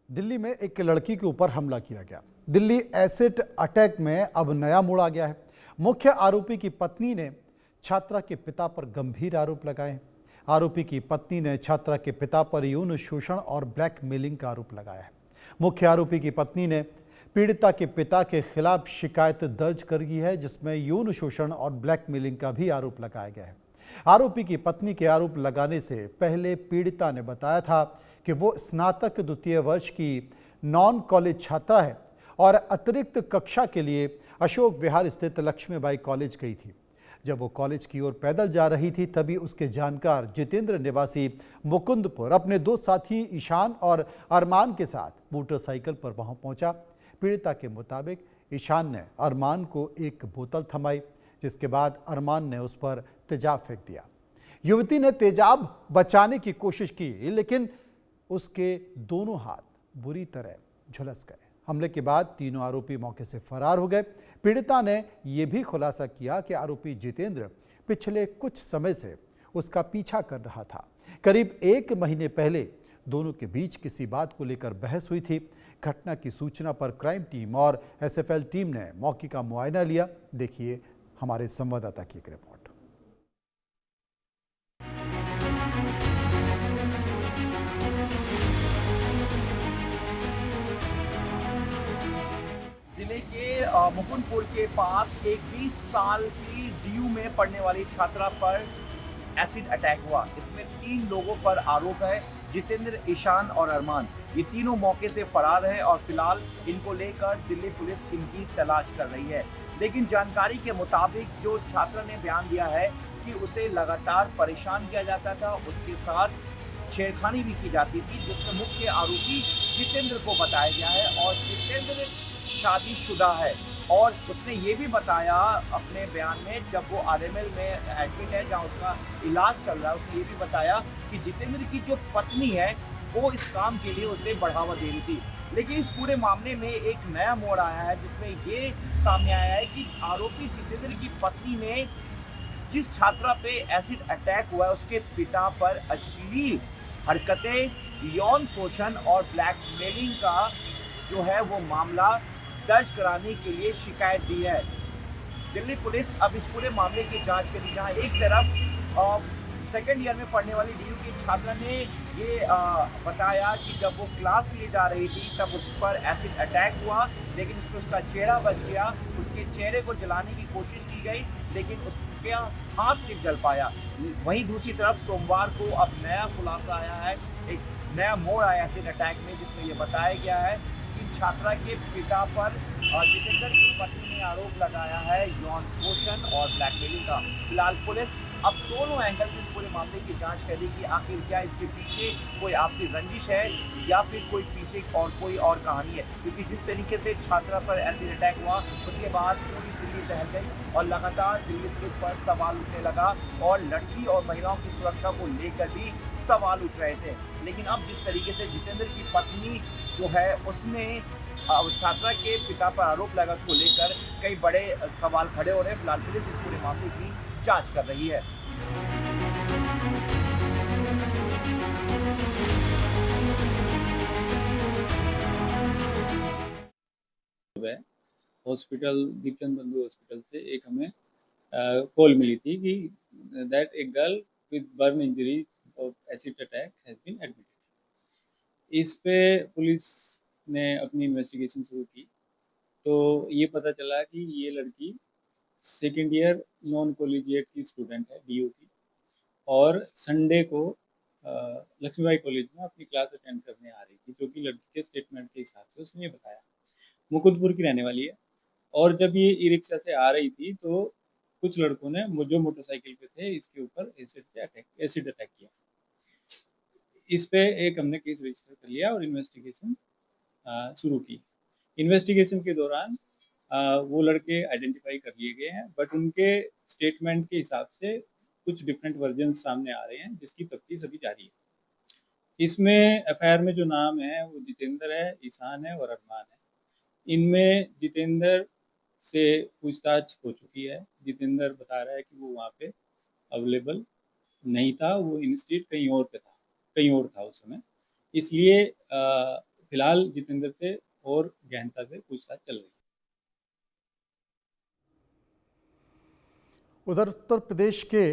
दिल्ली में एक लड़की के ऊपर हमला किया गया। दिल्ली एसिड अटैक में अब नया मोड़ आ गया है। मुख्य आरोपी की पत्नी ने छात्रा के पिता पर गंभीर आरोप लगाए हैं। आरोपी की पत्नी ने छात्रा के पिता पर यौन शोषण और ब्लैकमेलिंग का आरोप लगाया है। मुख्य आरोपी की पत्नी ने पीड़िता के पिता के खिलाफ शिकायत दर्ज करी है, जिसमें यौन शोषण और ब्लैकमेलिंग का भी आरोप लगाया गया है। आरोपी की पत्नी के आरोप लगाने से पहले पीड़िता ने बताया था कि वो स्नातक द्वितीय वर्ष की नॉन कॉलेज छात्रा है और अतिरिक्त कक्षा के लिए अशोक विहार स्थित लक्ष्मीबाई कॉलेज गई थी। जब वो कॉलेज की ओर पैदल जा रही थी, तभी उसके जानकार जितेंद्र निवासी मुकुंदपुर अपने दो साथी ईशान और अरमान के साथ मोटरसाइकिल पर वहां पहुंचा। पीड़िता के मुताबिक ईशान ने अरमान को एक बोतल थमाई, जिसके बाद अरमान ने उस पर तेजाब फेंक दिया। युवती ने तेजाब बचाने की कोशिश की, लेकिन उसके दोनों हाथ बुरी तरह झुलस गए। हमले के बाद तीनों आरोपी मौके से फरार हो गए। पीड़िता ने यह भी खुलासा किया कि आरोपी जितेंद्र पिछले कुछ समय से उसका पीछा कर रहा था। करीब 1 महीने पहले दोनों के बीच किसी बात को लेकर बहस हुई थी। घटना की सूचना पर क्राइम टीम और एसएफएल टीम ने मौके का मुआयना लिया। देखिए हमारे संवाददाता की एक रिपोर्ट। जिले के मुकुंदपुर के पास एक 20 साल की डीयू में पढ़ने वाली छात्रा पर एसिड अटैक हुआ। इसमें 3 लोगों पर आरोप है, जितेंद्र, ईशान और अरमान। ये तीनों मौके से फरार है और फिलहाल इनको लेकर दिल्ली पुलिस इनकी तलाश कर रही है। लेकिन जानकारी के मुताबिक जो छात्रा ने बयान दिया है कि उसे लगातार परेशान किया जाता था, उसके साथ छेड़खानी भी की जाती थी, जिसमें मुख्य आरोपी जितेंद्र को बताया गया है। और जितेंद्र शादीशुदा है और उसने ये भी बताया अपने बयान में, जब वो आरएमएल में एडमिट है जहां उसका इलाज चल रहा है, उसने ये भी बताया कि जितेंद्र की जो पत्नी है वो इस काम के लिए उसे बढ़ावा दे रही थी। लेकिन इस पूरे मामले में एक नया मोड़ आया है, जिसमें ये सामने आया है कि आरोपी जितेंद्र की पत्नी ने जिस छात्रा पे एसिड अटैक हुआ है उसके पिता पर अश्लील हरकतें, यौन शोषण और ब्लैकमेलिंग का जो है वो मामला दर्ज कराने के लिए शिकायत दी है। दिल्ली पुलिस अब इस पूरे मामले की जांच करेगी, जहां एक तरफ सेकेंड ईयर में पढ़ने वाली डीयू की छात्रा ने ये बताया कि जब वो क्लास के लिए जा रही थी तब उस पर एसिड अटैक हुआ, लेकिन उसमें उसका चेहरा बच गया। उसके चेहरे को जलाने की कोशिश की गई, लेकिन उसका हाथ सिर्फ जल पाया। वहीं दूसरी तरफ सोमवार को अब नया खुलासा आया है, एक नया मोड़ आया एसिड अटैक में, जिसमें ये बताया गया है कि छात्रा के पिता पर जितेंद्र की पत्नी ने आरोप लगाया है यौन शोषण और ब्लैकमेलिंग का। फिलहाल पुलिस अब दोनों एंगल से इस पूरे मामले की जांच करेगी, आखिर क्या इसके पीछे कोई आपसी रंजिश है या फिर कोई पीछे और कोई और कहानी है। क्योंकि जिस तरीके से छात्रा पर एसिड अटैक हुआ उसके बाद पूरी दिल्ली दहल गई और लगातार दिल्ली पुलिस पर सवाल उठने लगा और लड़की और महिलाओं की सुरक्षा को लेकर भी सवाल उठ रहे थे। लेकिन अब जिस तरीके से जितेंद्र की पत्नी जो है उसने छात्रा के पिता पर आरोप लगा को लेकर कई बड़े सवाल खड़े हो रहे हैं। फिलहाल पुलिस इस पूरे मामले की जांच कर रही है। हॉस्पिटल दीपचंद बंधु हॉस्पिटल से एक हमें कॉल मिली थी कि that a girl with burn injury of acid attack has been admitted. इस पे पुलिस ने अपनी इन्वेस्टिगेशन शुरू की तो ये पता चला कि ये लड़की सेकेंड ईयर नॉन कॉलेजिएट की स्टूडेंट है, डीयू की, और संडे को लक्ष्मीबाई कॉलेज में अपनी क्लास अटेंड करने आ रही थी, जो कि लड़की के स्टेटमेंट के हिसाब से उसने ये बताया। मुकुंदपुर की रहने वाली है और जब ये ई रिक्शा से आ रही थी तो कुछ लड़कों ने जो मोटरसाइकिल पे थे इसके ऊपर एसिड अटैक किया। इस पे एक हमने केस रजिस्टर कर लिया और इन्वेस्टिगेशन शुरू की। इन्वेस्टिगेशन के दौरान वो लड़के आइडेंटिफाई कर लिए गए हैं, बट उनके स्टेटमेंट के हिसाब से कुछ डिफरेंट वर्जन सामने आ रहे हैं, जिसकी तफ्तीश अभी जारी है। इसमें एफआईआर में जो नाम है वो जितेंद्र है, ईशान है और अरमान है। इनमें जितेंद्र से पूछताछ हो चुकी है। जितेंद्र बता रहा है कि वो वहाँ पे अवेलेबल नहीं था, वो इंस्टीट्यूट कहीं और पे था, कहीं और था उस समय, इसलिए फिलहाल जितेंद्र से और गहनता से पूछताछ चल रही है। उधर उत्तर प्रदेश के